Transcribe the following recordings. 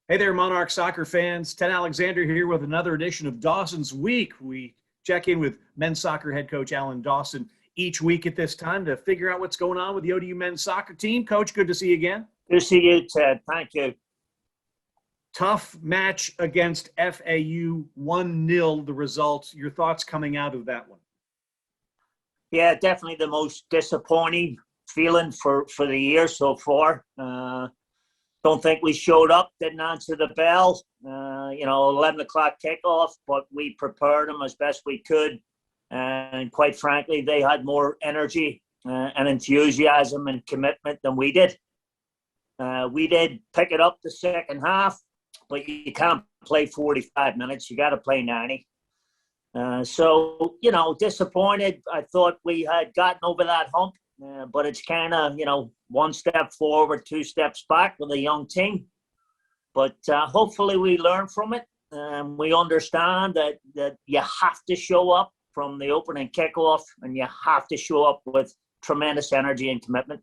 Hey there, Monarch soccer fans. Ted Alexander here with another edition of Dawson's Week. We check in with men's soccer head coach Alan Dawson each week at this time to figure out what's going on with the ODU men's soccer team. Coach, good to see you again. Good to see you, Ted. Thank you. Tough match against FAU, 1-0 the results. Your thoughts coming out of that one? Yeah, definitely the most disappointing feeling for the year so far. Don't think we showed up, didn't answer the bell. 11 o'clock kickoff, but we prepared them as best we could. And quite frankly, they had more energy and enthusiasm and commitment than we did. We did pick it up the second half, but you can't play 45 minutes. You got to play 90. Disappointed. I thought we had gotten over that hump, but it's kind of, one step forward, two steps back with a young team. But hopefully we learn from it. We understand that you have to show up from the opening kickoff, and you have to show up with tremendous energy and commitment.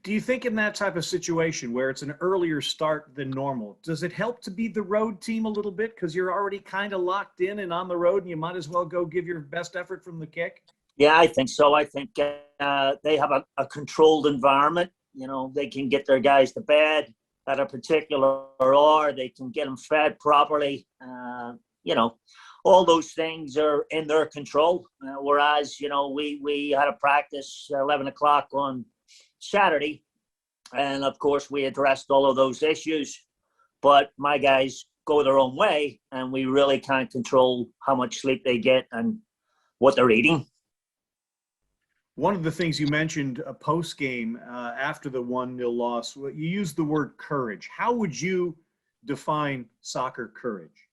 Do you think in that type of situation where it's an earlier start than normal, does it help to be the road team a little bit because you're already kind of locked in and on the road and you might as well go give your best effort from the kick? Yeah, I think so. I think they have a controlled environment. They can get their guys to bed at a particular hour. They can get them fed properly. All those things are in their control. Whereas, we had a practice 11 o'clock on Saturday, and of course we addressed all of those issues, but my guys go their own way, and we really can't control how much sleep they get and what they're eating. One of the things you mentioned post-game after the 1-0 loss, you used the word courage. How would you define soccer courage?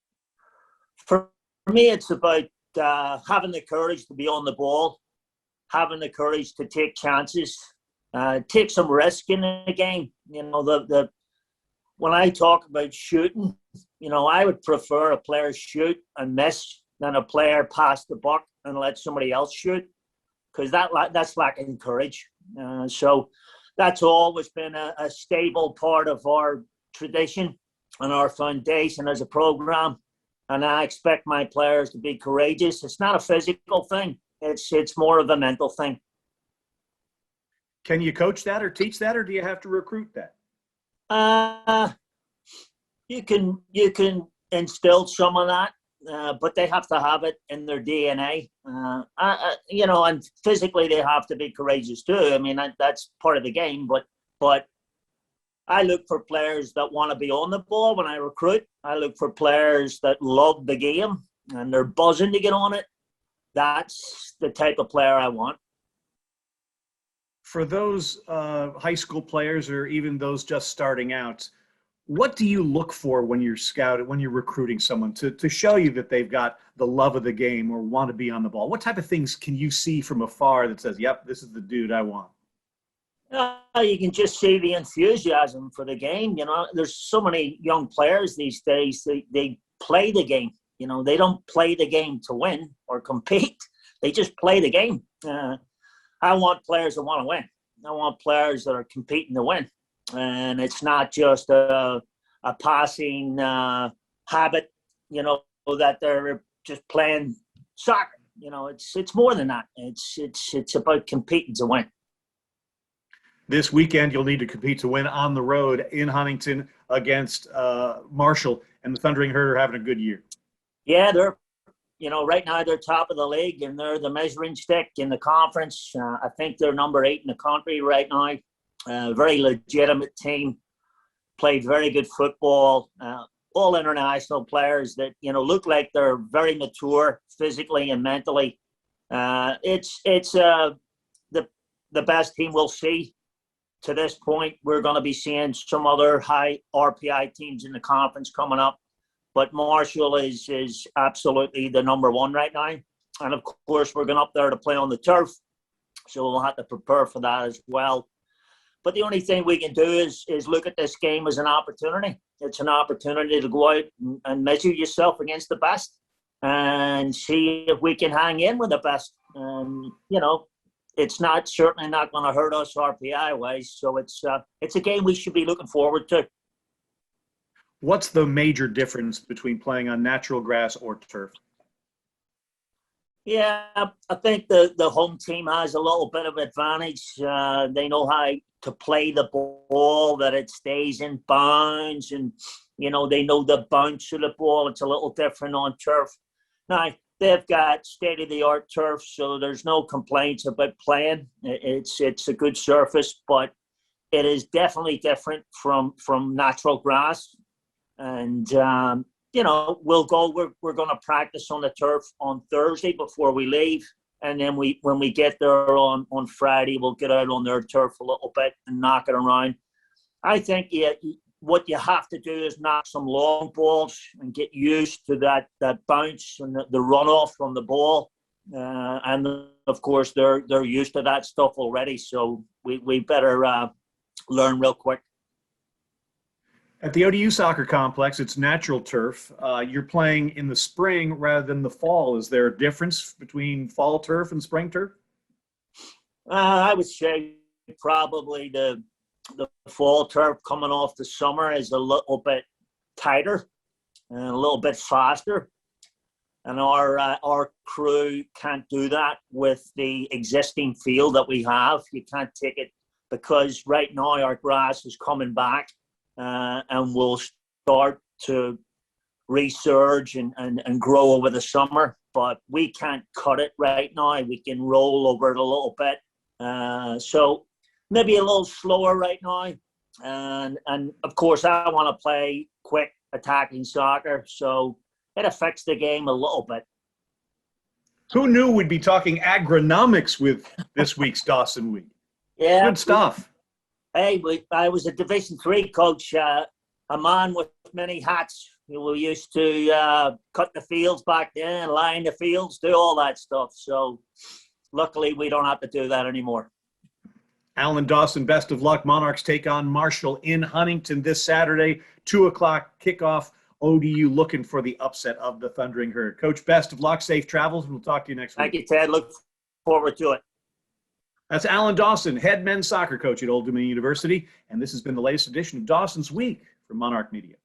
For me, it's about having the courage to be on the ball, having the courage to take chances, take some risk in the game. When I talk about shooting, I would prefer a player shoot and miss than a player pass the buck and let somebody else shoot, because that's lacking courage. So that's always been a stable part of our tradition and our foundation as a program. And I expect my players to be courageous. It's not a physical thing. It's more of a mental thing. Can you coach that or teach that, or do you have to recruit that? You can instill some of that, but they have to have it in their DNA. And physically they have to be courageous too. I mean, that's part of the game. But I look for players that want to be on the ball when I recruit. I look for players that love the game and they're buzzing to get on it. That's the type of player I want. For those high school players or even those just starting out, what do you look for when you're scouting, when you're recruiting someone to show you that they've got the love of the game or want to be on the ball? What type of things can you see from afar that says, yep, this is the dude I want? You can just see the enthusiasm for the game. There's so many young players these days. They play the game. They don't play the game to win or compete. They just play the game. I want players that want to win. I want players that are competing to win. And it's not just a passing habit, that they're just playing soccer. It's more than that. It's about competing to win. This weekend, you'll need to compete to win on the road in Huntington against Marshall, and the Thundering Herd are having a good year. Yeah, they're, right now they're top of the league, and they're the measuring stick in the conference. I think they're number 8 in the country right now. Very legitimate team, played very good football. All international players that, look like they're very mature physically and mentally. It's the best team we'll see. To this point, we're going to be seeing some other high RPI teams in the conference coming up. But Marshall is absolutely the number 1 right now. And, of course, we're going up there to play on the turf. So we'll have to prepare for that as well. But the only thing we can do is look at this game as an opportunity. It's an opportunity to go out and measure yourself against the best and see if we can hang in with the best. It's certainly not going to hurt us RPI wise. So it's a game we should be looking forward to. What's the major difference between playing on natural grass or turf? Yeah, I think the home team has a little bit of advantage. They know how to play the ball, that it stays in bounds, and they know the bounce of the ball. It's a little different on turf. Now they've got state of the art turf, so there's no complaints about playing. It's a good surface, but it is definitely different from natural grass. And we'll go. We're going to practice on the turf on Thursday before we leave, and then when we get there on Friday, we'll get out on their turf a little bit and knock it around. I think what you have to do is knock some long balls and get used to that bounce and the runoff from the ball, and of course they're used to that stuff already. So we better learn real quick. At the ODU soccer complex, it's natural turf. You're playing in the spring rather than the fall. Is there a difference between fall turf and spring turf? I would say probably the fall turf coming off the summer is a little bit tighter and a little bit faster. And our crew can't do that with the existing field that we have. You can't take it because right now our grass is coming back. And will start to resurge and grow over the summer. But we can't cut it right now. We can roll over it a little bit. So maybe a little slower right now. And of course, I want to play quick attacking soccer. So it affects the game a little bit. Who knew we'd be talking agronomics with this week's Dawson Weed? Yeah. Good stuff. Hey, I was a Division III coach, a man with many hats. We used to cut the fields back then, line the fields, do all that stuff. So luckily, we don't have to do that anymore. Alan Dawson, best of luck. Monarchs take on Marshall in Huntington this Saturday, 2:00 kickoff. ODU looking for the upset of the Thundering Herd. Coach, best of luck, safe travels, and we'll talk to you next week. Thank you, Ted. Look forward to it. That's Alan Dawson, head men's soccer coach at Old Dominion University, and this has been the latest edition of Dawson's Week from Monarch Media.